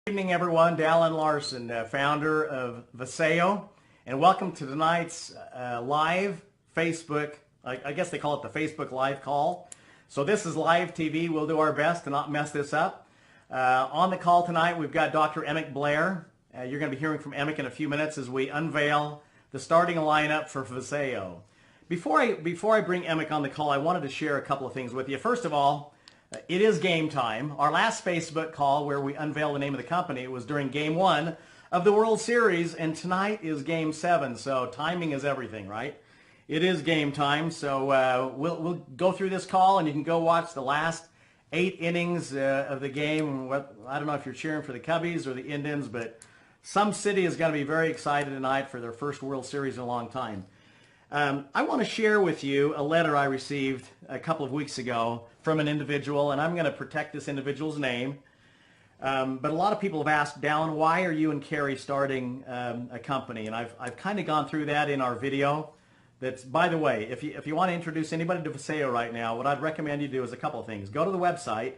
Good evening, everyone. Dallin Larson, founder of Vasayo, and welcome to tonight's live Facebook, I guess they call it the Facebook live call. So this is live TV. We'll do our best to not mess this up. On the call tonight, we've got Dr. Emmett Blair. You're going to be hearing from Emmett in a few minutes as we unveil the starting lineup for Vasayo. Before I bring Emmett on the call, I wanted to share a couple of things with you. First of all, it is game time. Our last Facebook call where we unveiled the name of the company was during Game 1 of the World Series, and tonight is Game 7, so timing is everything, right? It is game time, so we'll go through this call, and you can go watch the last 8 innings of the game. I don't know if you're cheering for the Cubbies or the Indians, but some city is going to be very excited tonight for their first World Series in a long time. I want to share with you a letter I received a couple of weeks ago from an individual, and I'm going to protect this individual's name. But a lot of people have asked, Dallin, why are you and Carrie starting a company? And I've kind of gone through that in our video. That's, by the way, if you want to introduce anybody to Vasayo right now, what I'd recommend you do is a couple of things. Go to the website.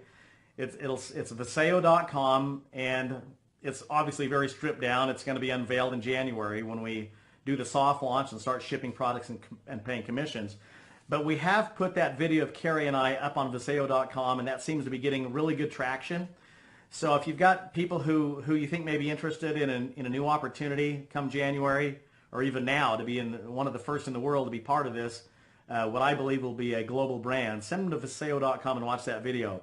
It's vasayo.com, and it's obviously very stripped down. It's going to be unveiled in January when we do the soft launch and start shipping products and paying commissions. But we have put that video of Carrie and I up on Vasayo.com, and that seems to be getting really good traction. So if you've got people who you think may be interested in a new opportunity come January, or even now to be one of the first in the world to be part of this, what I believe will be a global brand, send them to Vasayo.com and watch that video.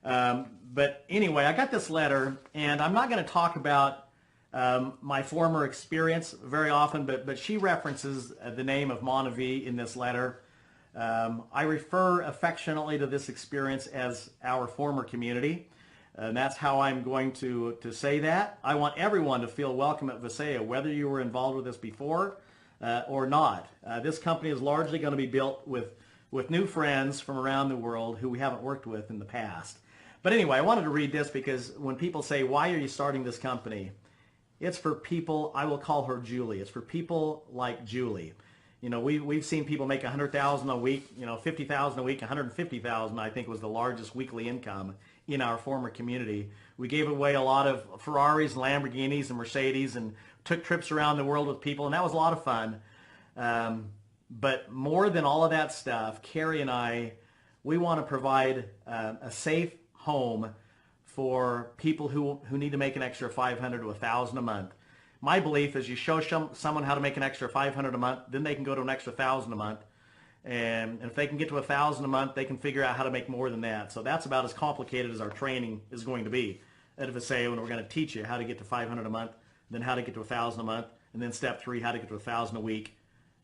But anyway, I got this letter, and I'm not going to talk about my former experience very often, but she references the name of Monavie in this letter. I refer affectionately to this experience as our former community, and that's how I'm going to say that. I want everyone to feel welcome at Vasayo, whether you were involved with this before or not. This company is largely going to be built with new friends from around the world who we haven't worked with in the past. But anyway, I wanted to read this because when people say, why are you starting this company? It's for people, I will call her Julie. It's for people like Julie. You know, we've seen people make $100,000 a week, $50,000 a week, $150,000 I think was the largest weekly income in our former community. We gave away a lot of Ferraris and Lamborghinis and Mercedes and took trips around the world with people, and that was a lot of fun. But more than all of that stuff, Carrie and I, we want to provide a safe home for people who need to make an extra $500 to $1,000 a month. My belief is you show someone how to make an extra $500 a month, then they can go to an extra $1,000 a month. And if they can get to $1,000 a month, they can figure out how to make more than that. So that's about as complicated as our training is going to be at Vasayo, and we're going to teach you how to get to $500 a month, then how to get to $1,000 a month, and then step 3, how to get to $1,000 a week.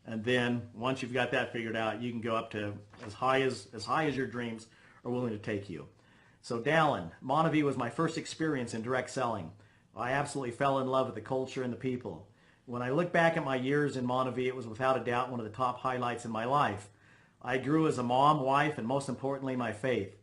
And then once you've got that figured out, you can go up to as high as your dreams are willing to take you. So Dallin, Monavie was my first experience in direct selling. I absolutely fell in love with the culture and the people. When I look back at my years in Monavie, it was without a doubt one of the top highlights in my life. I grew as a mom, wife, and most importantly, my faith.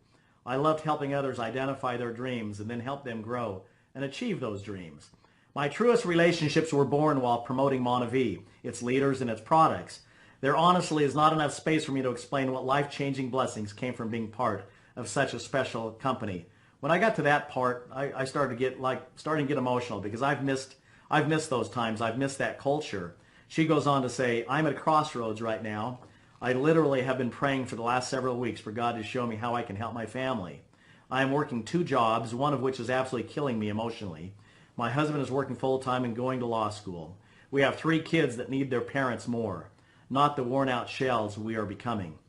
I loved helping others identify their dreams and then help them grow and achieve those dreams. My truest relationships were born while promoting Monavie, its leaders, and its products. There honestly is not enough space for me to explain what life-changing blessings came from being part of such a special company. When I got to that part, I started to get emotional because I've missed those times. I've missed that culture. She goes on to say, I'm at a crossroads right now. I literally have been praying for the last several weeks for God to show me how I can help my family. I am working 2 jobs, one of which is absolutely killing me emotionally. My husband is working full-time and going to law school. We have 3 kids that need their parents more, not the worn-out shells we are becoming.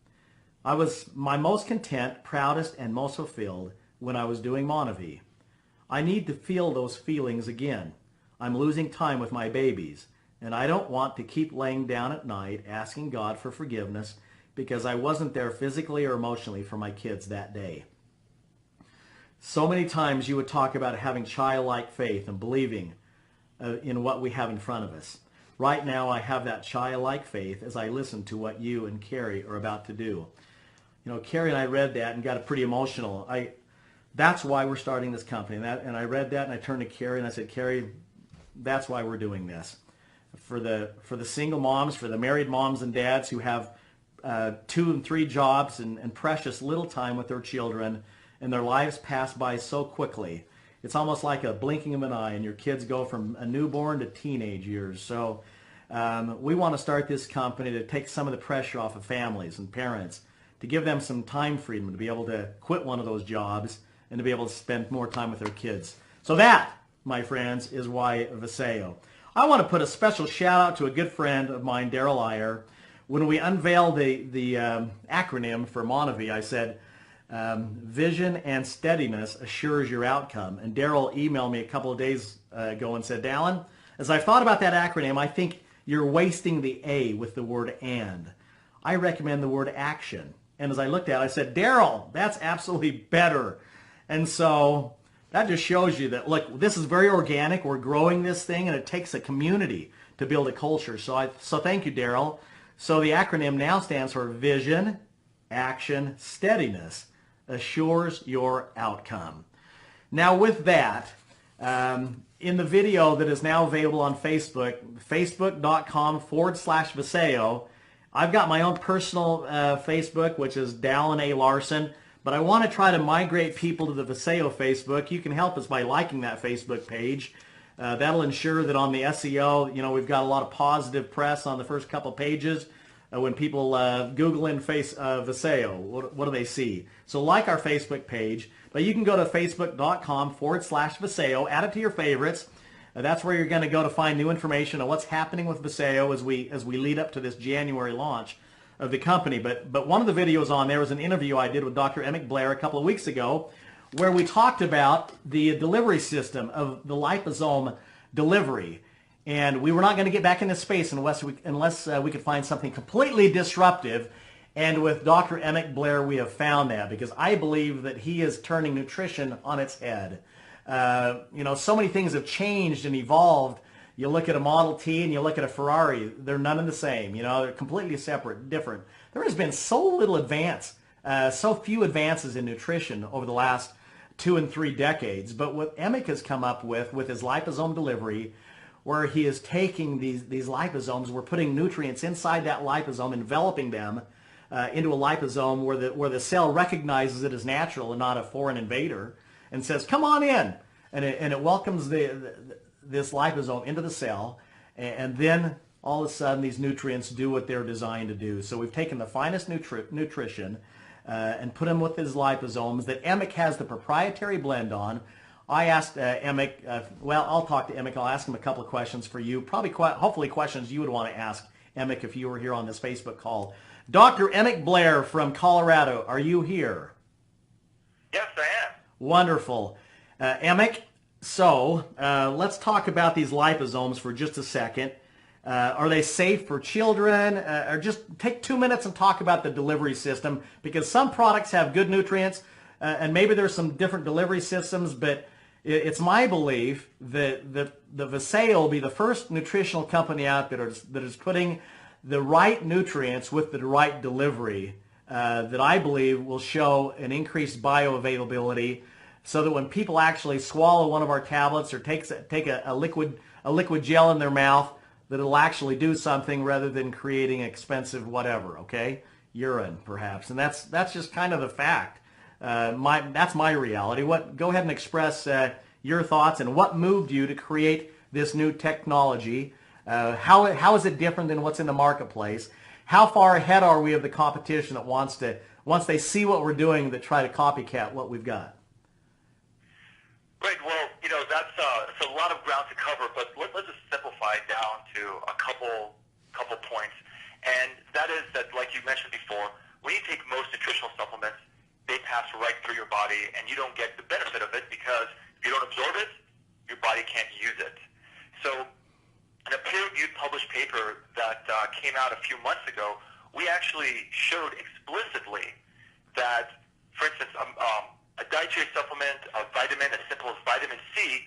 I was my most content, proudest, and most fulfilled when I was doing Monavie. I need to feel those feelings again. I'm losing time with my babies, and I don't want to keep laying down at night asking God for forgiveness because I wasn't there physically or emotionally for my kids that day. So many times you would talk about having childlike faith and believing in what we have in front of us. Right now I have that childlike faith as I listen to what you and Carrie are about to do. Carrie and I read that and got pretty emotional. That's why we're starting this company. And I read that and I turned to Carrie and I said, Carrie, that's why we're doing this. For the single moms, for the married moms and dads who have 2 and 3 jobs and precious little time with their children, and their lives pass by so quickly. it's almost like a blinking of an eye, and your kids go from a newborn to teenage years. So we want to start this company to take some of the pressure off of families and parents, to give them some time freedom to be able to quit one of those jobs and to be able to spend more time with their kids. So that, my friends, is why Vasayo. I want to put a special shout out to a good friend of mine, Daryl Iyer. When we unveiled the acronym for Monavie, I said, vision and steadiness assures your outcome. And Daryl emailed me a couple of days ago and said, Dallin, as I've thought about that acronym, I think you're wasting the A with the word and. I recommend the word action. And as I looked at it, I said, Daryl, that's absolutely better. And so that just shows you that, look, this is very organic. We're growing this thing, and it takes a community to build a culture. So thank you, Daryl. So the acronym now stands for Vision, Action, Steadiness assures your outcome. Now with that, in the video that is now available on Facebook, facebook.com/Vasayo, I've got my own personal Facebook, which is Dallin A. Larson, but I want to try to migrate people to the Vasayo Facebook. You can help us by liking that Facebook page. That'll ensure that on the SEO, we've got a lot of positive press on the first couple pages. When people Google in Vasayo, what do they see? So like our Facebook page, but you can go to facebook.com/Vasayo, add it to your favorites. That's where you're going to go to find new information on what's happening with Vasayo as we lead up to this January launch of the company. But one of the videos on there was an interview I did with Dr. Emmett Blair a couple of weeks ago, where we talked about the delivery system of the liposome delivery. And we were not going to get back into space unless we could find something completely disruptive. And with Dr. Emmett Blair, we have found that, because I believe that he is turning nutrition on its head. So many things have changed and evolved. You look at a Model T and you look at a Ferrari, they're none of the same. They're completely separate, different. There has been so little advance, so few advances in nutrition over the last 2 and 3 decades. But what Emmett has come up with his liposome delivery, where he is taking these liposomes, we're putting nutrients inside that liposome, enveloping them into a liposome where the cell recognizes it as natural and not a foreign invader, and says, come on in. And it welcomes this liposome into the cell, and then all of a sudden these nutrients do what they're designed to do. So we've taken the finest nutrition and put them with his liposomes that Emmett has the proprietary blend on. I asked Emmett, I'll talk to Emmett. I'll ask him a couple of questions for you, hopefully questions you would want to ask Emmett if you were here on this Facebook call. Dr. Emmett Blair from Colorado, are you here? Yes, I am. Wonderful. Emmett, so let's talk about these liposomes for just a second. Are they safe for children? Or just take 2 minutes and talk about the delivery system, because some products have good nutrients, and maybe there's some different delivery systems, but it's my belief that the Vasayo will be the first nutritional company out there that is putting the right nutrients with the right delivery that I believe will show an increased bioavailability, so that when people actually swallow one of our tablets or take a liquid gel in their mouth, that it'll actually do something rather than creating expensive whatever, okay? Urine, perhaps. And that's just kind of the fact. That's my reality. Go ahead and express your thoughts and what moved you to create this new technology. How is it different than what's in the marketplace? How far ahead are we of the competition that once they see what we're doing, that try to copycat what we've got? Great. Well, that's a lot of ground to cover, but let's just simplify it down to a couple points. And that is that, like you mentioned before, when you take most nutritional supplements, they pass right through your body, and you don't get the benefit of it, because if you don't absorb it, your body can't use it. So in a peer-reviewed published paper that came out a few months ago, we actually showed explicitly that, for instance, a dietary supplement, a vitamin as simple as vitamin C,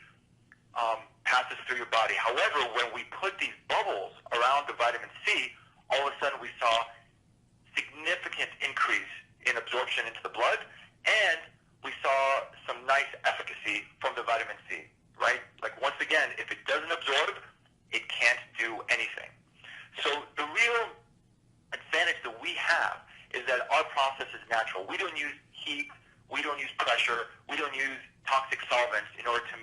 passes through your body. However, when we put these bubbles around the vitamin C, all of a sudden we saw significant increase in absorption into the blood, and we saw some nice efficacy from the vitamin C, right? Like, once again, if it doesn't absorb, it can't do anything. So the real advantage that we have is that our process is natural. We don't use heat, we don't use pressure, we don't use toxic solvents in order to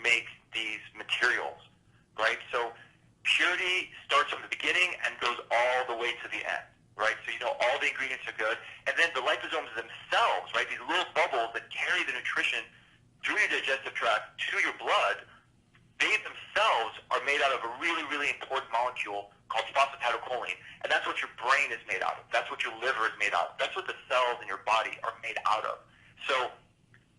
to the end, right? So you know all the ingredients are good. And then the liposomes themselves, right, these little bubbles that carry the nutrition through your digestive tract to your blood, they themselves are made out of a really, really important molecule called phosphatidylcholine. And that's what your brain is made out of. That's what your liver is made out of. That's what the cells in your body are made out of. So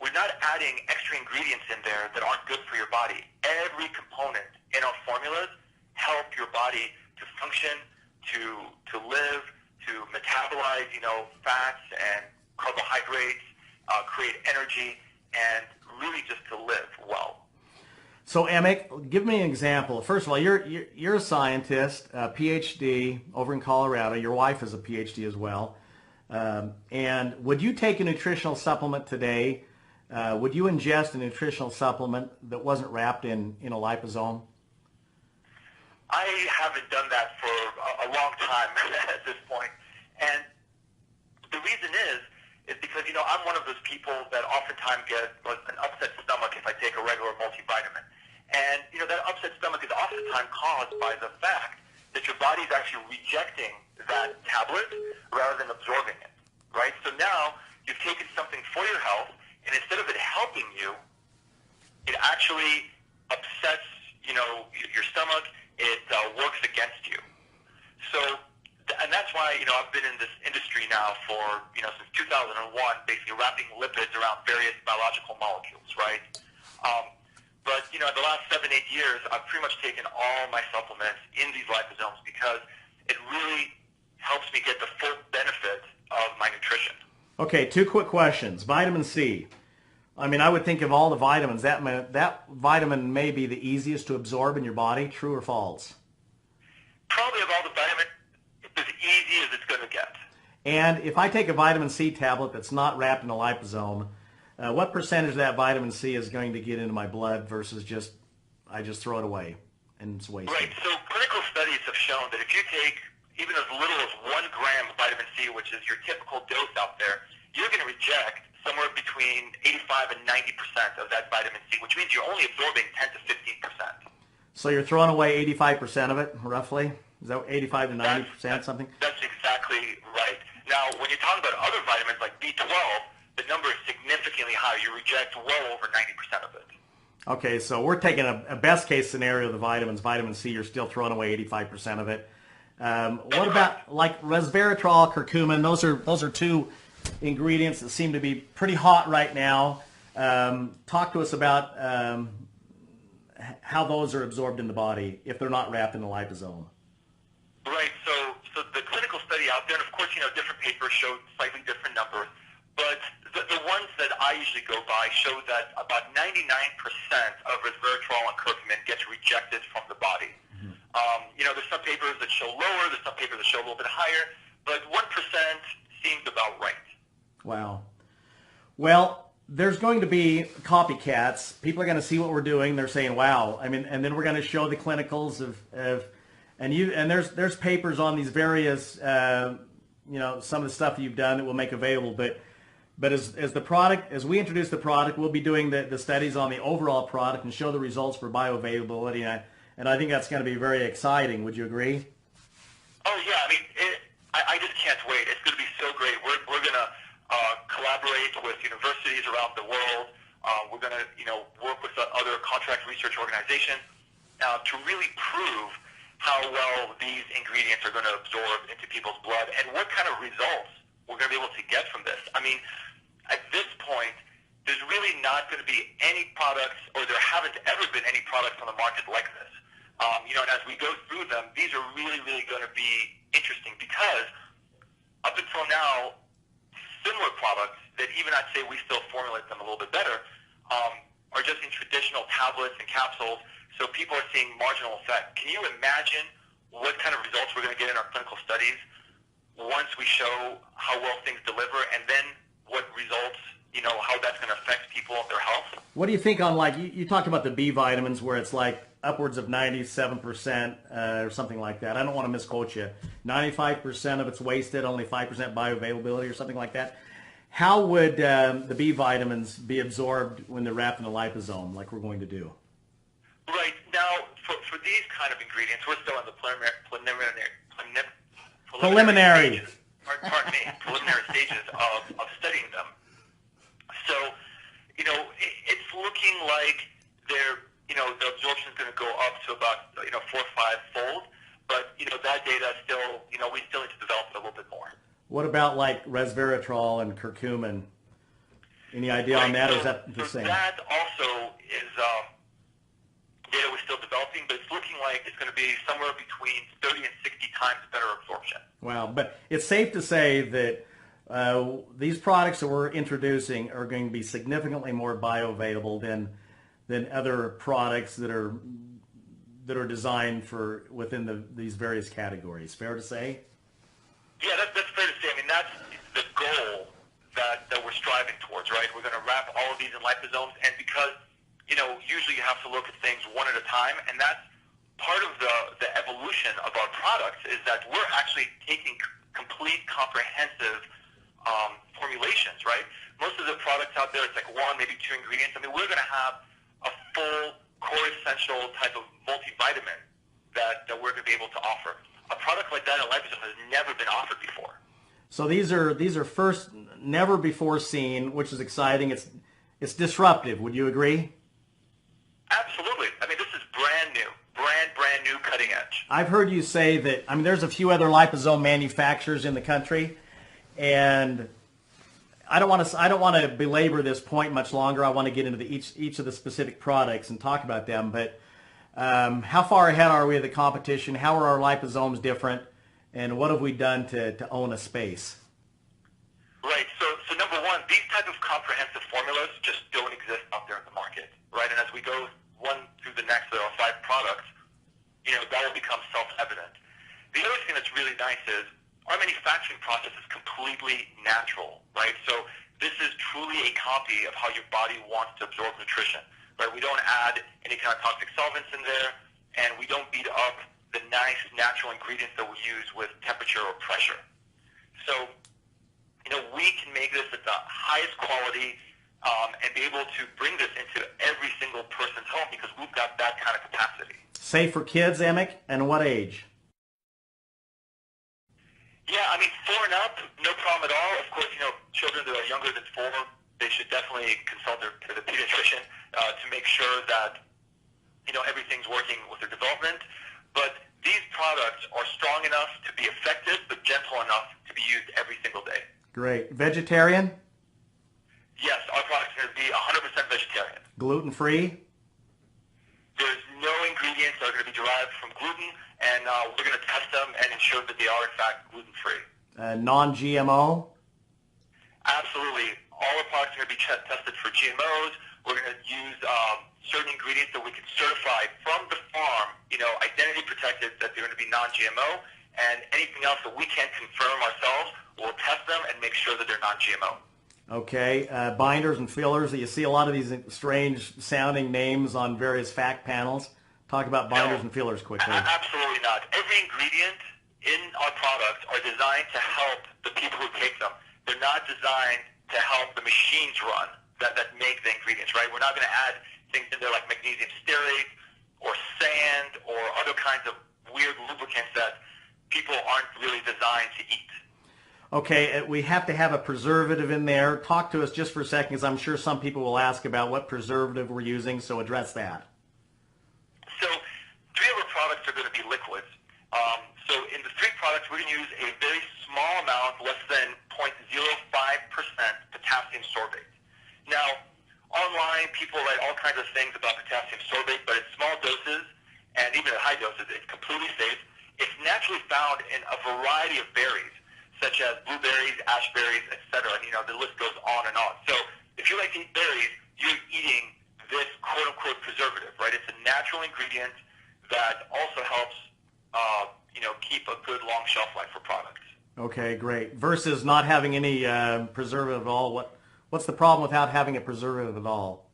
we're not adding extra ingredients in there that aren't good for your body. Every component in our formulas help your body to function, to live, to metabolize, fats and carbohydrates, create energy, and really just to live well. So Emick, give me an example. First of all, you're a scientist, a PhD over in Colorado. Your wife is a PhD as well. And would you take a nutritional supplement today? Would you ingest a nutritional supplement that wasn't wrapped in a liposome? I haven't done that for a long time at this point. And the reason is because, I'm one of those people that oftentimes get an upset stomach if I take a regular multivitamin. And, that upset stomach is oftentimes caused by the fact that your body is actually rejecting that tablet rather than absorbing it, right? So now you've taken something for your health, and instead of it helping you, it actually upsets, your stomach. It works against you. So, and that's why, I've been in this industry now for, since 2001, basically wrapping lipids around various biological molecules, right? But, the last 7-8 years, I've pretty much taken all my supplements in these liposomes because it really helps me get the full benefit of my nutrition. Okay, 2 quick questions. Vitamin C. I mean, I would think of all the vitamins, that vitamin may be the easiest to absorb in your body. True or false? Probably of all the vitamins, it's as easy as it's going to get. And if I take a vitamin C tablet that's not wrapped in a liposome, what percentage of that vitamin C is going to get into my blood versus I just throw it away and it's wasted? Right. So clinical studies have shown that if you take even as little as 1 gram of vitamin C, which is your typical dose out there, you're going to reject somewhere between 85 and 90% of that vitamin C, which means you're only absorbing 10 to 15%. So you're throwing away 85% of it, roughly? Is that 85 to 90%, something? That's exactly right. Now, when you're talking about other vitamins like B12, the number is significantly higher. You reject well over 90% of it. Okay, so we're taking a best case scenario of the vitamins. Vitamin C, you're still throwing away 85% of it. What about like resveratrol, curcumin? Those are 2 ingredients that seem to be pretty hot right now. Talk to us about how those are absorbed in the body if they're not wrapped in the liposome. Right. So the clinical study out there, and of course, different papers show slightly different numbers, but the ones that I usually go by show that about 99% of resveratrol and curcumin gets rejected from the body. Mm-hmm. There's some papers that show lower, there's some papers that show a little bit higher, but 1% seems about right. Wow. Well, there's going to be copycats. People are going to see what we're doing. They're saying, "Wow!" I mean, and then we're going to show the clinicals and there's papers on these various, some of the stuff you've done that we'll make available. But as we introduce the product, we'll be doing the studies on the overall product and show the results for bioavailability. And I think that's going to be very exciting. Would you agree? Oh yeah, I mean, I just can't wait. It's going to be so great. We're going to collaborate with universities around the world. We're going to, work with other contract research organizations to really prove how well these ingredients are going to absorb into people's blood and what kind of results we're going to be able to get from this. I mean, at this point, there's really not going to be any products, or there haven't ever been any products on the market like this. And as we go through them, these are really, really going to be interesting because up until now, similar products that even I'd say we still formulate them a little bit better are just in traditional tablets and capsules, so people are seeing marginal effect. Can you imagine what kind of results we're going to get in our clinical studies once we show how well things deliver, and then what results, how that's going to affect people and their health? What do you think on, like, you talked about the B vitamins where it's like upwards of 97% or something like that. I don't want to misquote you. 95% of it's wasted, only 5% bioavailability or something like that. How would the B vitamins be absorbed when they're wrapped in a liposome like we're going to do? Right. Now, for these kind of ingredients, we're still in the preliminary Preliminary. stages, pardon me, preliminary stages of studying them. So, it's looking like the absorption is going to go up to about 4 or 5 fold, but that data still we still need to develop it a little bit more. What about like resveratrol and curcumin? Any idea on that, or is that the same? That also is data we're still developing, but it's looking like it's going to be somewhere between 30 and 60 times better absorption. Wow, but it's safe to say that these products that we're introducing are going to be significantly more bioavailable than other products that are designed for within these various categories. Fair to say? Yeah, that's fair to say. I mean, that's the goal that we're striving towards, right? We're going to wrap all of these in liposomes, and because usually you have to look at things one at a time, and that's part of the evolution of our products is that we're actually taking complete, comprehensive formulations, right? Most of the products out there, it's like 1, maybe 2 ingredients. I mean, we're going to have a full core essential type of multivitamin that we're going to be able to offer. A product like that in liposome has never been offered before. So these are first, never before seen, which is exciting. It's disruptive. Would you agree? Absolutely. I mean, this is brand new, brand new, cutting edge. I've heard you say that. I mean, there's a few other liposome manufacturers in the country, and I don't want to belabor this point much longer. I want to get into each of the specific products and talk about them. But how far ahead are we of the competition? How are our liposomes different? And what have we done to own a space? Right. So number one, these type of comprehensive formulas just don't exist out there in the market, right? And as we go one through the next, there are 5 products, that will become self-evident. The other thing that's really nice is our manufacturing process is completely natural, right? So this is truly a copy of how your body wants to absorb nutrition, right? We don't add any kind of toxic solvents in there, and we don't beat up the nice natural ingredients that we use with temperature or pressure. So, we can make this at the highest quality and be able to bring this into every single person's home because we've got that kind of capacity. Safe for kids, Emick, and what age? Yeah, I mean, 4 and up, no problem at all. Of course, children that are younger than 4, they should definitely consult the pediatrician to make sure that, everything's working with their development. But these products are strong enough to be effective, but gentle enough to be used every single day. Great. Vegetarian? Yes, our products are going to be 100% vegetarian. Gluten-free? There's no ingredients that are going to be derived from gluten, and we're going to test them and ensure that they are, in fact, gluten-free. Non-GMO? Absolutely. All our products are going to be tested for GMOs. We're going to use certain ingredients that we can certify from the farm, identity protected, that they're going to be non-GMO, and anything else that we can't confirm ourselves, we'll test them and make sure that they're non-GMO. Okay, binders and fillers. You see a lot of these strange sounding names on various fact panels. Talk about binders and fillers quickly. Absolutely not. Every ingredient in our products are designed to help the people who take them. They're not designed to help the machines run that make the ingredients, right? We're not going to add things in there like magnesium stearate or sand or other kinds of weird lubricants that people aren't really designed to eat. Okay, we have to have a preservative in there. Talk to us just for a second, because I'm sure some people will ask about what preservative we're using, so address that. So 3 of our products are going to be liquids. So in the 3 products, we're going to use a very small amount, less than 0.05% potassium sorbate. Now, online, people write all kinds of things about potassium sorbate, but at small doses, and even at high doses, it's completely safe. It's naturally found in a variety of berries, such as blueberries, ashberries, etc. The list goes on and on. So if you like to eat berries, you're eating this quote-unquote preservative, right? It's a natural ingredient that also helps, keep a good long shelf life for products. Okay, great. Versus not having any preservative at all. What's the problem without having a preservative at all?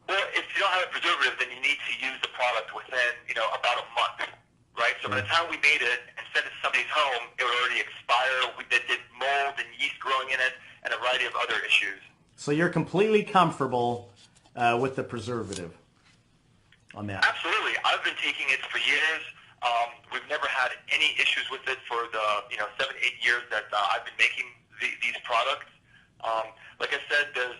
Well, if you don't have a preservative, then you need to use the product within, about a month, right? So by the time we made it and sent it to somebody's home, it would already expire. It did mold and yeast growing in it and a variety of other issues. So you're completely comfortable with the preservative on that? Absolutely. I've been taking it for years. We've never had any issues with it for the 7, 8 years that I've been making these products. Like I said, there's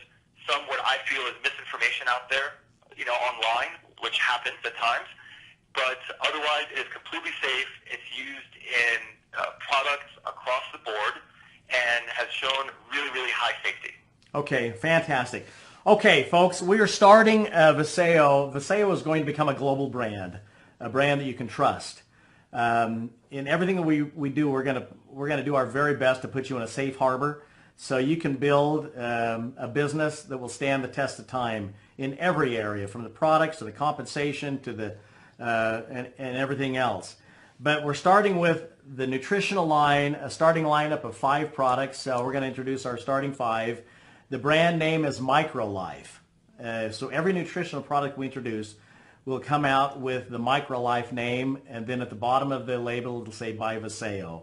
some what I feel is misinformation out there, online, which happens at times. But otherwise, it is completely safe. It's used in products across the board and has shown really, really high safety. Okay, fantastic. Okay, folks, we are starting Vasayo. Vasayo is going to become a global brand, a brand that you can trust. In everything that we do, we're gonna do our very best to put you in a safe harbor, so you can build a business that will stand the test of time in every area, from the products to the compensation to the and everything else. But we're starting with the nutritional line, a starting lineup of 5 products. So we're going to introduce our starting 5. The brand name is MicroLife. So every nutritional product we introduce will come out with the MicroLife name, and then at the bottom of the label it'll say by Vasayo.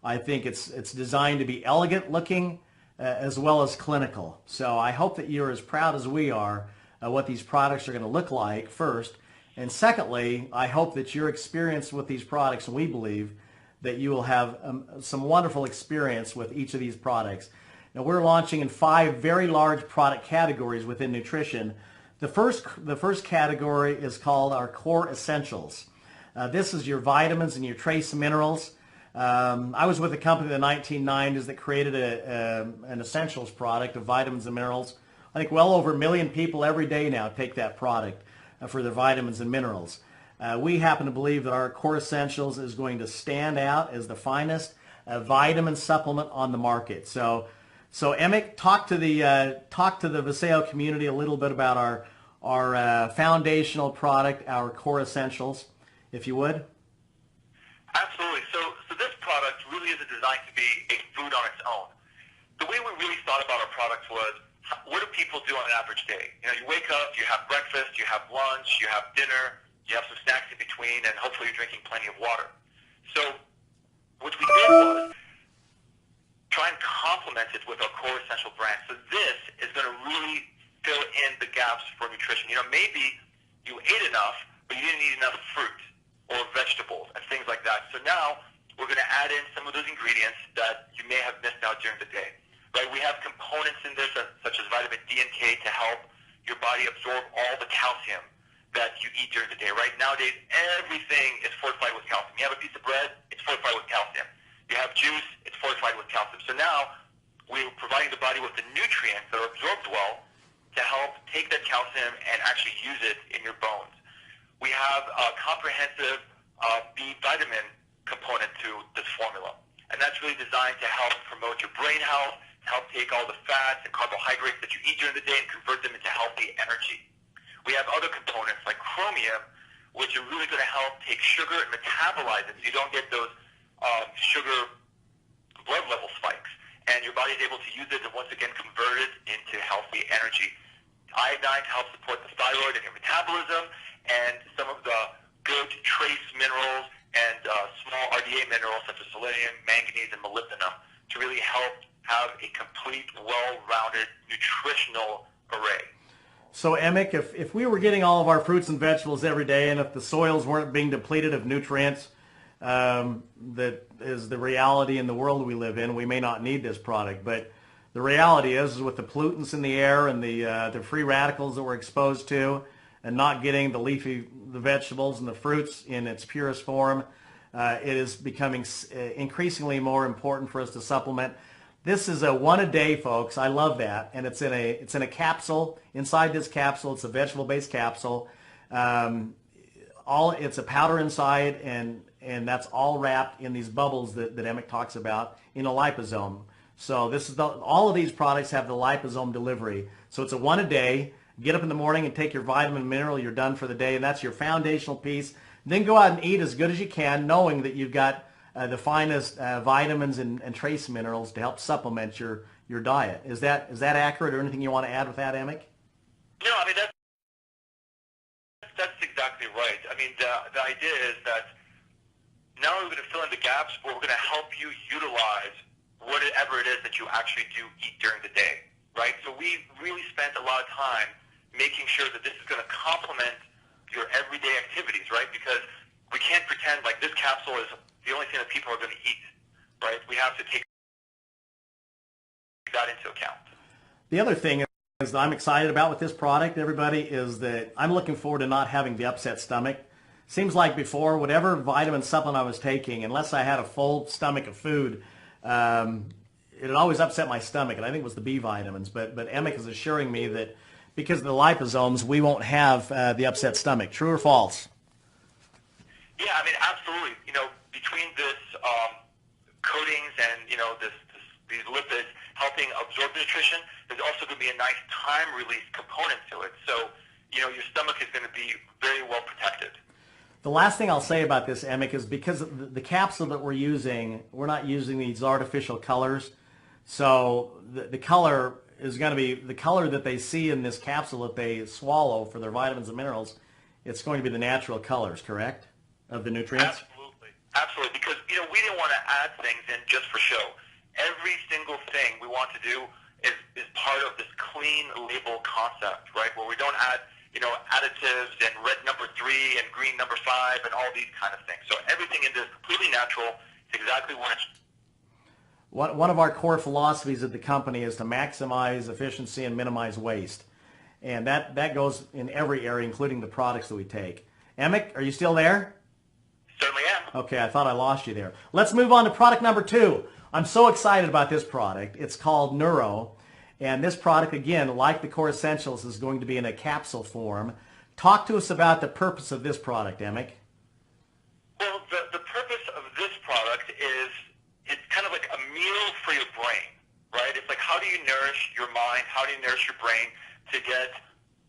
I think it's designed to be elegant looking as well as clinical. So I hope that you're as proud as we are what these products are going to look like first. And secondly, I hope that your experience with these products, and we believe that you will have some wonderful experience with each of these products. Now, we're launching in 5 very large product categories within nutrition. The first category is called our Core Essentials. This is your vitamins and your trace minerals. I was with a company in the 1990s that created an essentials product of vitamins and minerals. I think well over 1 million people every day now take that product for their vitamins and minerals. We happen to believe that our Core Essentials is going to stand out as the finest vitamin supplement on the market. So Emick, talk to the Vasayo community a little bit about our foundational product, our Core Essentials, if you would. Absolutely. So this product really isn't designed to be a food on its own. The way we really thought about our product was, what do people do on an average day? You wake up, you have breakfast, you have lunch, you have dinner, you have some snacks in between, and hopefully you're drinking plenty of water. So what we did was try and complement it with our Core Essential brand. So this is going to really fill in the gaps for nutrition. Maybe you ate enough, but you didn't eat enough fruit or vegetables and things like that. So now we're going to add in some of those ingredients that you may have missed out during the day. Right? We have components in this such as vitamin D and K to help your body absorb all the calcium that you eat during the day. Right? Nowadays, everything is fortified with calcium. You have a piece of bread, it's fortified with calcium. You have juice, it's fortified with calcium. So now we're providing the body with the nutrients that are absorbed well to help take that calcium and actually use it in your bones. We have a comprehensive B vitamin component to this formula, and that's really designed to help promote your brain health, help take all the fats and carbohydrates that you eat during the day and convert them into healthy energy. We have other components like chromium, which are really going to help take sugar and metabolize it so you don't get those sugar blood level spikes, and your body is able to use it and once again convert it into healthy energy. Iodine to help support the thyroid and your metabolism, and some of the good trace minerals and small RDA minerals such as selenium, manganese, and molybdenum to really help have a complete, well-rounded nutritional array. So Emick, if we were getting all of our fruits and vegetables every day, and if the soils weren't being depleted of nutrients, that is the reality in the world we live in, we may not need this product. But the reality is with the pollutants in the air and the free radicals that we're exposed to, and not getting the vegetables and the fruits in its purest form, it is becoming increasingly more important for us to supplement. This is a 1 a day, folks. I love that, and it's in a capsule. Inside this capsule, it's a vegetable-based capsule. It's a powder inside, and that's all wrapped in these bubbles that Emick talks about in a liposome. So all of these products have the liposome delivery. So it's a 1 a day. Get up in the morning and take your vitamin and mineral. You're done for the day, and that's your foundational piece. Then go out and eat as good as you can, knowing that you've got the finest vitamins and trace minerals to help supplement your diet. Is that accurate, or anything you want to add with that, Emick? No, I mean that's exactly right. I mean the idea is that not only are we going to fill in the gaps, but we're going to help you utilize whatever it is that you actually do eat during the day, right? So we really spent a lot of time making sure that this is going to complement your everyday activities, right? Because we can't pretend like this capsule is the only thing that people are going to eat, right? We have to take that into account. The other thing is that I'm excited about with this product, everybody, is that I'm looking forward to not having the upset stomach. Seems like before, whatever vitamin supplement I was taking, unless I had a full stomach of food, it always upset my stomach, and I think it was the B vitamins. But Emic is assuring me that because of the liposomes, we won't have the upset stomach. True or false? Yeah, I mean, absolutely. You know, between this coatings and, you know, these lipids helping absorb nutrition, there's also going to be a nice time release component to it. So, you know, your stomach is going to be very well protected. The last thing I'll say about this, Emic, is because the capsule that we're using, we're not using these artificial colors. So the color is going to be the color that they see in this capsule that they swallow for their vitamins and minerals. It's going to be the natural colors, correct, of the nutrients? Absolutely. Absolutely. Because, you know, we didn't want to add things in just for show. Every single thing we want to do is part of this clean label concept, right, where we don't add, you know, additives and red number 3 and green number 5 and all these kind of things. So everything in this is completely natural. It's exactly what it's. One of our core philosophies at the company is to maximize efficiency and minimize waste. And that goes in every area, including the products that we take. Emic, are you still there? Certainly am. Okay, I thought I lost you there. Let's move on to product number 2. I'm so excited about this product. It's called Neuro. And this product, again, like the Core Essentials, is going to be in a capsule form. Talk to us about the purpose of this product, Emic. Well, the purpose of this product is it's kind of like a meal for your brain, right? It's like, how do you nourish your mind? How do you nourish your brain to get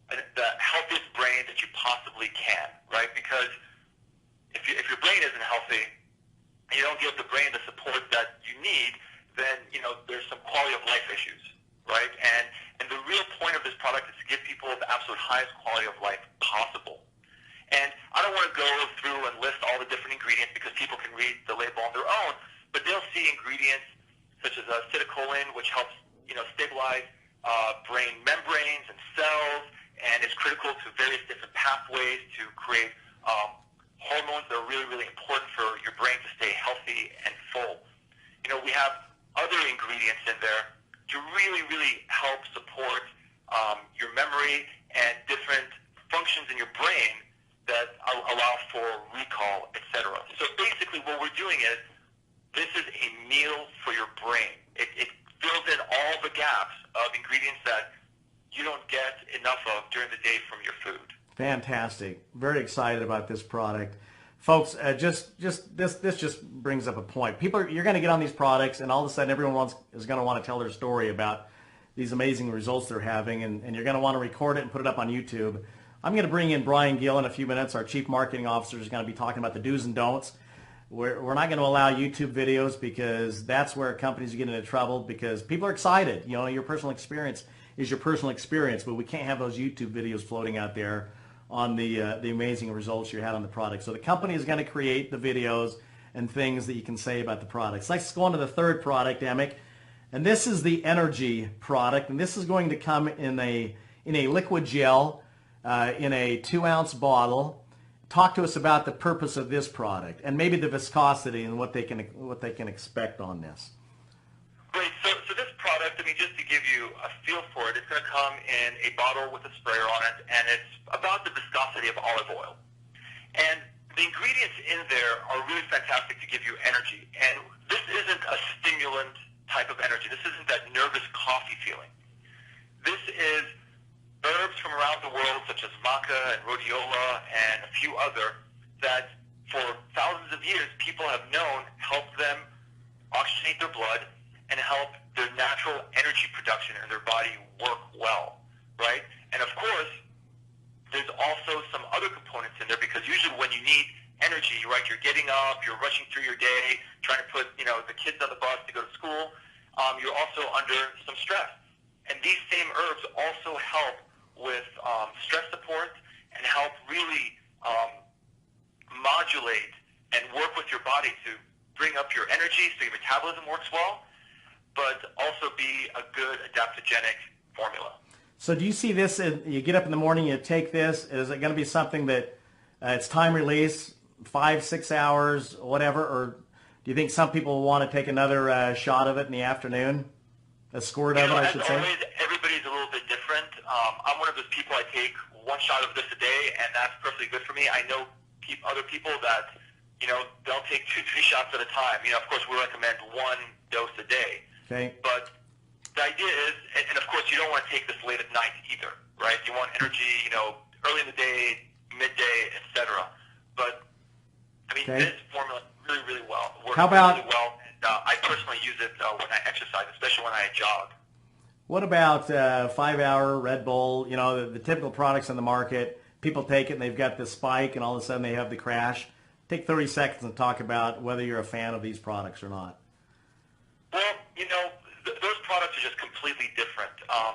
the healthiest brain that you possibly can, right? Because if your brain isn't healthy, and you don't give the brain the support that you need, then, you know, there's some quality of life issues, right? And the real point of this product is to give people the absolute highest quality of life possible. And I don't want to go through and list all the different ingredients because people can read the label on their own, but they'll see ingredients such as acetylcholine, which helps, you know, stabilize brain membranes and cells, and is critical to various different pathways to create hormones that are really, really important for your brain to stay healthy and full. You know, we have other ingredients in there to really, really help support your memory and different functions in your brain that allow for recall, etc. So basically what we're doing is, this is a meal for your brain. It fills in all the gaps of ingredients that you don't get enough of during the day from your food. Fantastic. Very excited about this product. Folks, this just brings up a point. You're going to get on these products, and all of a sudden everyone is going to want to tell their story about these amazing results they're having, and you're going to want to record it and put it up on YouTube. I'm going to bring in Brian Gill in a few minutes. Our Chief Marketing Officer is going to be talking about the do's and don'ts. We're not going to allow YouTube videos because that's where companies get into trouble, because people are excited. You know, your personal experience is your personal experience, but we can't have those YouTube videos floating out there on the amazing results you had on the product. So the company is going to create the videos and things that you can say about the products. Let's go on to the third product, Emic. And this is the Energy product, and this is going to come in a liquid gel in a 2-ounce bottle. Talk to us about the purpose of this product and maybe the viscosity and what they can expect on this. Great. So this product, I mean, just to give you a feel for it, it's going to come in a bottle with a sprayer on it, and it's about the viscosity of olive oil. And the ingredients in there are really fantastic to give you energy. And this isn't a stimulant type of energy. This isn't that nervous coffee feeling. This is herbs from around the world, such as maca and rhodiola and a few other, that for thousands of years people have known help them oxygenate their blood and help their natural energy production in their body work well, right? And of course, there's also some other components in there, because usually when you need energy, right, you're getting up, you're rushing through your day, trying to put, you know, the kids on the bus to go to school. You're also under some stress. And these same herbs also help with stress support and help really modulate and work with your body to bring up your energy so your metabolism works well, but also be a good adaptogenic formula. So do you see this, you get up in the morning, you take this, is it going to be something that it's time release 5, 6 hours, whatever? Or do you think some people want to take another shot of it in the afternoon? A squirt of it, I should say. Always, everybody's a little bit different. I'm one of those people, I take one shot of this a day, and that's perfectly good for me. I know other people that, they'll take 2, 3 shots at a time. Of course, we recommend one dose a day. Okay. But the idea is, and of course, you don't want to take this late at night either, right? You want energy, early in the day, midday, etc. But, this formula really, really well. Works really well. And I personally use it when I exercise, especially when I jog. What about 5-hour Red Bull? The typical products on the market, people take it and they've got this spike and all of a sudden they have the crash. Take 30 seconds and talk about whether you're a fan of these products or not. Well, those products are just completely different.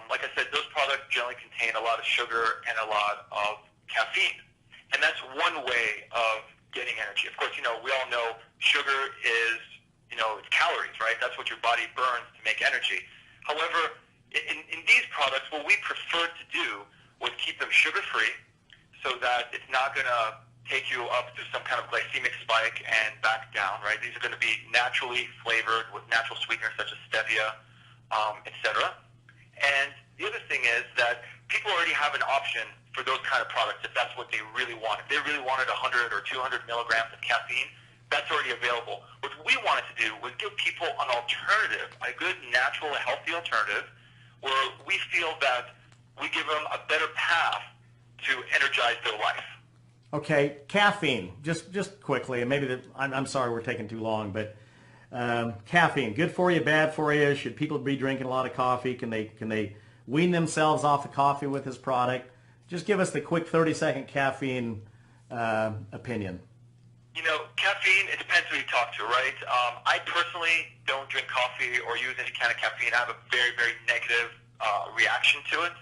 Like I said, those products generally contain a lot of sugar and a lot of caffeine. And that's one way of getting energy. Of course, we all know sugar is, it's calories, right? That's what your body burns to make energy. However, in these products, what we prefer to do was keep them sugar-free so that it's not going to take you up to some kind of glycemic spike and back down, right? These are going to be naturally flavored with natural sweeteners such as stevia, etc. And the other thing is that people already have an option for those kind of products if that's what they really want. If they really wanted 100 or 200 milligrams of caffeine, that's already available. What we wanted to do was give people an alternative, a good, natural, healthy alternative, where we feel that we give them a better path to energize their life. Okay, caffeine. Just quickly, and maybe I'm sorry we're taking too long, but caffeine, good for you, bad for you? Should people be drinking a lot of coffee? Can they wean themselves off the coffee with this product? Just give us the quick 30-second caffeine opinion. Caffeine, it depends who you talk to, right? I personally don't drink coffee or use any kind of caffeine. I have a very, very negative reaction to it.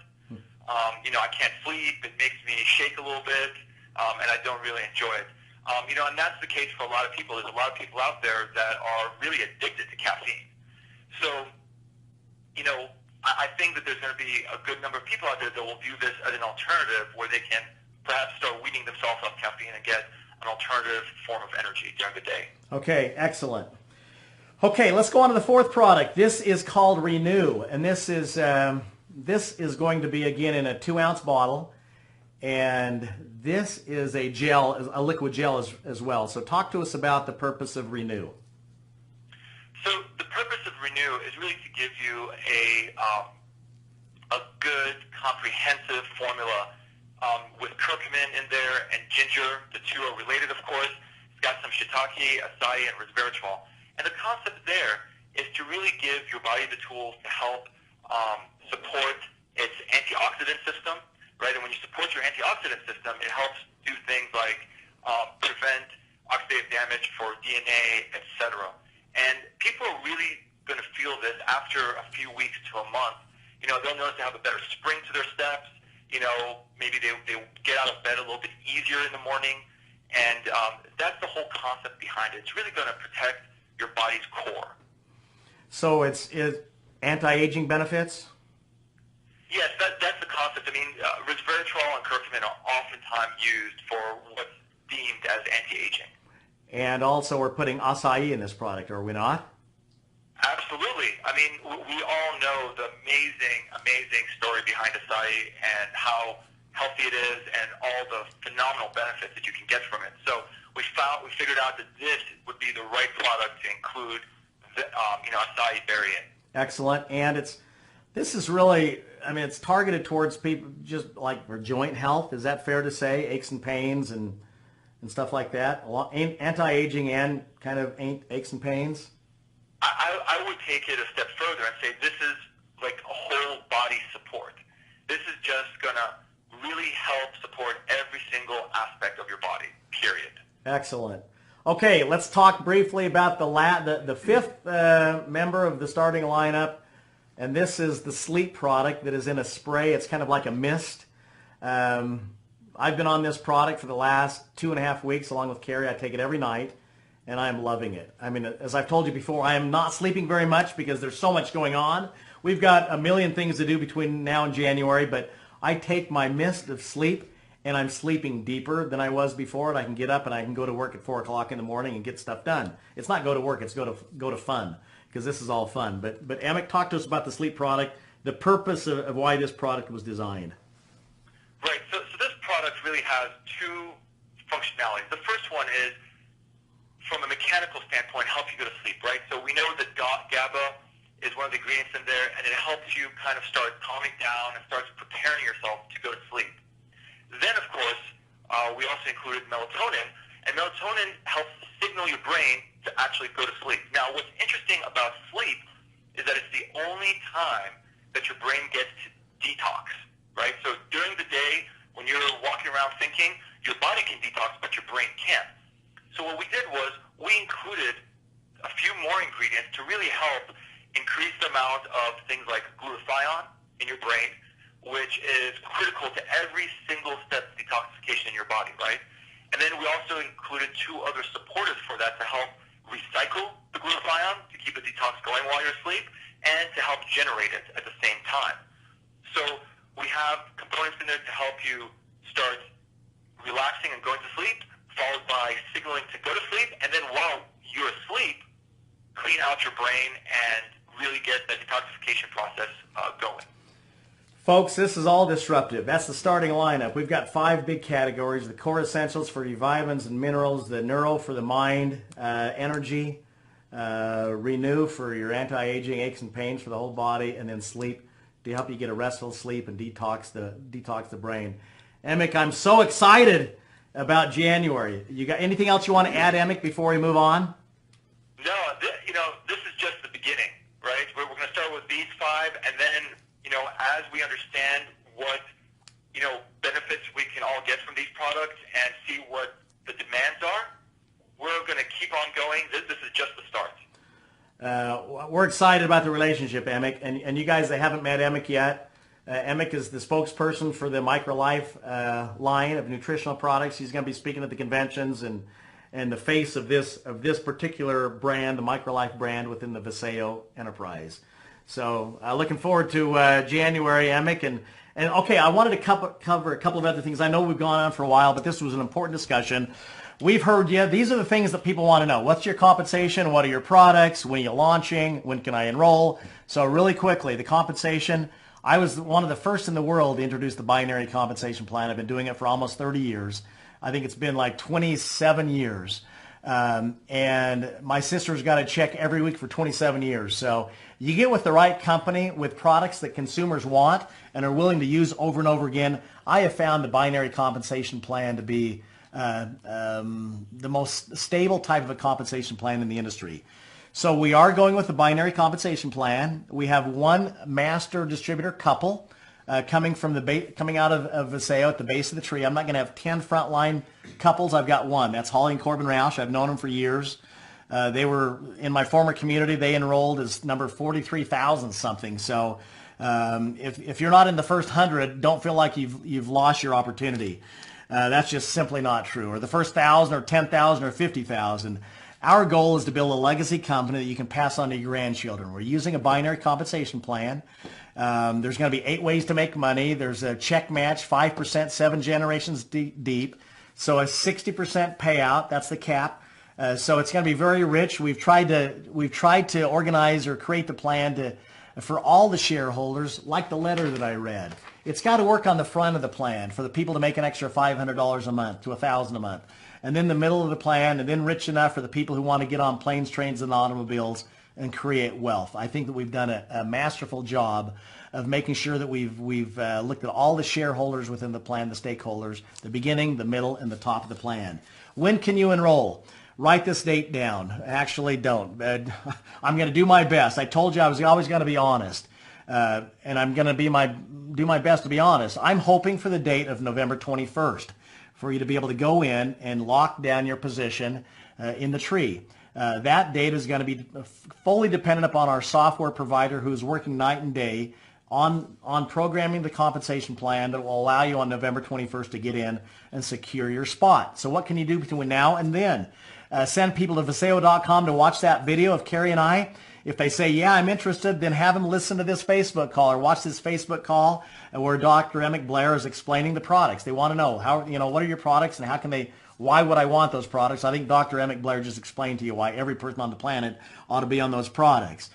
I can't sleep. It makes me shake a little bit, and I don't really enjoy it. And that's the case for a lot of people. There's a lot of people out there that are really addicted to caffeine. So, I think that there's going to be a good number of people out there that will view this as an alternative where they can perhaps start weaning themselves off caffeine and get an alternative form of energy during the day. Okay, excellent. Okay, let's go on to the fourth product. This is called Renew, and this is going to be, again, in a 2-ounce bottle, and this is a gel, a liquid gel as well. So talk to us about the purpose of Renew. So the purpose of Renew is really to give you a good, comprehensive formula with curcumin in there and ginger. The two are related, of course. It's got some shiitake, acai, and resveratrol. And the concept there is to really give your body the tools to help support its antioxidant system, right? And when you support your antioxidant system, it helps do things like prevent oxidative damage for DNA, etc. And people are really going to feel this after a few weeks to a month. They'll notice they have a better spring to their steps. Maybe they get out of bed a little bit easier in the morning. And that's the whole concept behind it. It's really going to protect your body's core. So it's anti-aging benefits? Yes, that's the concept. Resveratrol and curcumin are oftentimes used for what's deemed as anti-aging. And also we're putting acai in this product, are we not? Absolutely. We all know the amazing story behind acai and how healthy it is and all the phenomenal benefits that you can get from it. So we figured out that this would be the right product to include the acai berry in. Excellent. And this is really, it's targeted towards people just like for joint health. Is that fair to say? Aches and pains and stuff like that? Anti-aging and kind of aches and pains? I would take it a step further and say this is like a whole body support. This is just going to really help support every single aspect of your body, period. Excellent. Okay, let's talk briefly about the fifth member of the starting lineup, and this is the sleep product that is in a spray. It's kind of like a mist. I've been on this product for the last 2.5 weeks along with Carrie. I take it every night, and I'm loving it. As I've told you before, I am not sleeping very much because there's so much going on. We've got a million things to do between now and January, but I take my mist of sleep, and I'm sleeping deeper than I was before, and I can get up and I can go to work at 4 o'clock in the morning and get stuff done. It's not go to work, it's go to fun, because this is all fun. But Emmett, talk to us about the sleep product, the purpose of why this product was designed. Right. So this product really has two functionalities. The first one is, from a mechanical standpoint, help you go to sleep, right? So we know that GABA is one of the ingredients in there, and it helps you kind of start calming down and starts preparing yourself to go to sleep. Then, of course, we also included melatonin, and melatonin helps signal your brain to actually go to sleep. Now, what's interesting about sleep is that it's the only time that your brain gets to detox, right? So during the day, when you're walking around thinking, your body can detox, but your brain can't. So what we did was we included a few more ingredients to really help increase the amount of things like glutathione in your brain, which is critical to every single step of detoxification in your body, right? And then we also included two other supporters for that to help recycle the glutathione, to keep the detox going while you're asleep, and to help generate it at the same time. So we have components in there to help you start relaxing and going to sleep, followed by signaling to go to sleep, and then while you're asleep, clean out your brain and really get the detoxification process going. Folks, this is all disruptive. That's the starting lineup. We've got 5 big categories: the core essentials for your vitamins and minerals, the neuro for the mind, energy, renew for your anti-aging, aches and pains for the whole body, and then sleep to help you get a restful sleep and detox the brain. Emick, I'm so excited about January. You got anything else you want to add, Emick, before we move on? No, this is just the beginning, right? We're going to start with these 5, and then, as we understand what, benefits we can all get from these products and see what the demands are, we're going to keep on going. This is just the start. We're excited about the relationship, Emick, and you guys that haven't met Emick yet, Emick is the spokesperson for the MicroLife line of nutritional products. He's going to be speaking at the conventions and the face of this particular brand, the MicroLife brand within the Vasayo enterprise. So looking forward to January, Emick. And okay, I wanted to cover a couple of other things. I know we've gone on for a while, but this was an important discussion. We've heard you. These are the things that people want to know. What's your compensation? What are your products? When are you launching? When can I enroll? So really quickly, the compensation. I was one of the first in the world to introduce the binary compensation plan. I've been doing it for almost 30 years. I think it's been like 27 years. And my sister's got a check every week for 27 years. So you get with the right company with products that consumers want and are willing to use over and over again. I have found the binary compensation plan to be the most stable type of a compensation plan in the industry. So we are going with the binary compensation plan. We have one master distributor couple coming out of Vasayo at the base of the tree. I'm not going to have 10 frontline couples. I've got one. That's Holly and Corbin Roush. I've known them for years. They were in my former community. They enrolled as number 43,000 something. So if you're not in the first 100, don't feel like you've lost your opportunity. That's just simply not true. Or the first 1,000 or 10,000 or 50,000. Our goal is to build a legacy company that you can pass on to your grandchildren. We're using a binary compensation plan. There's going to be 8 ways to make money. There's a check match, 5%, 7 generations deep. So a 60% payout. That's the cap. So it's going to be very rich. We've tried to organize or create the plan for all the shareholders, like the letter that I read. It's got to work on the front of the plan for the people to make an extra $500 a month to $1,000 a month. And then the middle of the plan, and then rich enough for the people who want to get on planes, trains, and automobiles and create wealth. I think that we've done a masterful job of making sure that we've looked at all the shareholders within the plan, the stakeholders, the beginning, the middle, and the top of the plan. When can you enroll? Write this date down. Actually, don't. I'm going to do my best. I told you I was always going to be honest, and I'm going to do my best to be honest. I'm hoping for the date of November 21st. For you to be able to go in and lock down your position in the tree. That date is going to be fully dependent upon our software provider, who's working night and day on programming the compensation plan that will allow you on November 21st to get in and secure your spot. So what can you do between now and then? Send people to Vasayo.com to watch that video of Carrie and I. If they say, yeah, I'm interested, then have them listen to this Facebook call or watch this Facebook call where Dr. Emmett Blair is explaining the products. They want to know how, what are your products and how can they, why would I want those products? I think Dr. Emmett Blair just explained to you why every person on the planet ought to be on those products.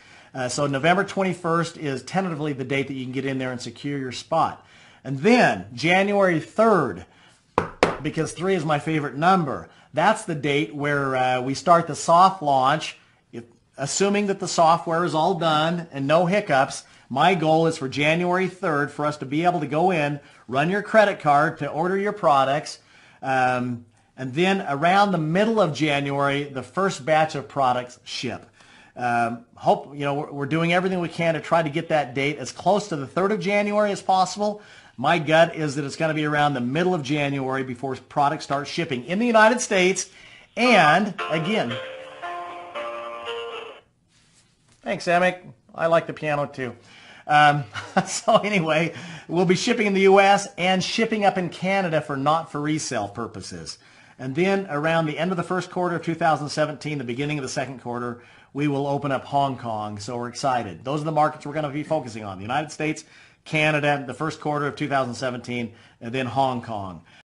So November 21st is tentatively the date that you can get in there and secure your spot. And then January 3rd, because 3 is my favorite number, that's the date where we start the soft launch. Assuming that the software is all done and no hiccups, my goal is for January 3rd for us to be able to go in, run your credit card to order your products, and then around the middle of January, the first batch of products ship. We're doing everything we can to try to get that date as close to the 3rd of January as possible. My gut is that it's going to be around the middle of January before products start shipping in the United States. And again, thanks, Emick. I like the piano too. So anyway, we'll be shipping in the U.S. and shipping up in Canada for not for resale purposes. And then around the end of the first quarter of 2017, the beginning of the second quarter, we will open up Hong Kong. So we're excited. Those are the markets we're going to be focusing on. The United States, Canada, the first quarter of 2017, and then Hong Kong.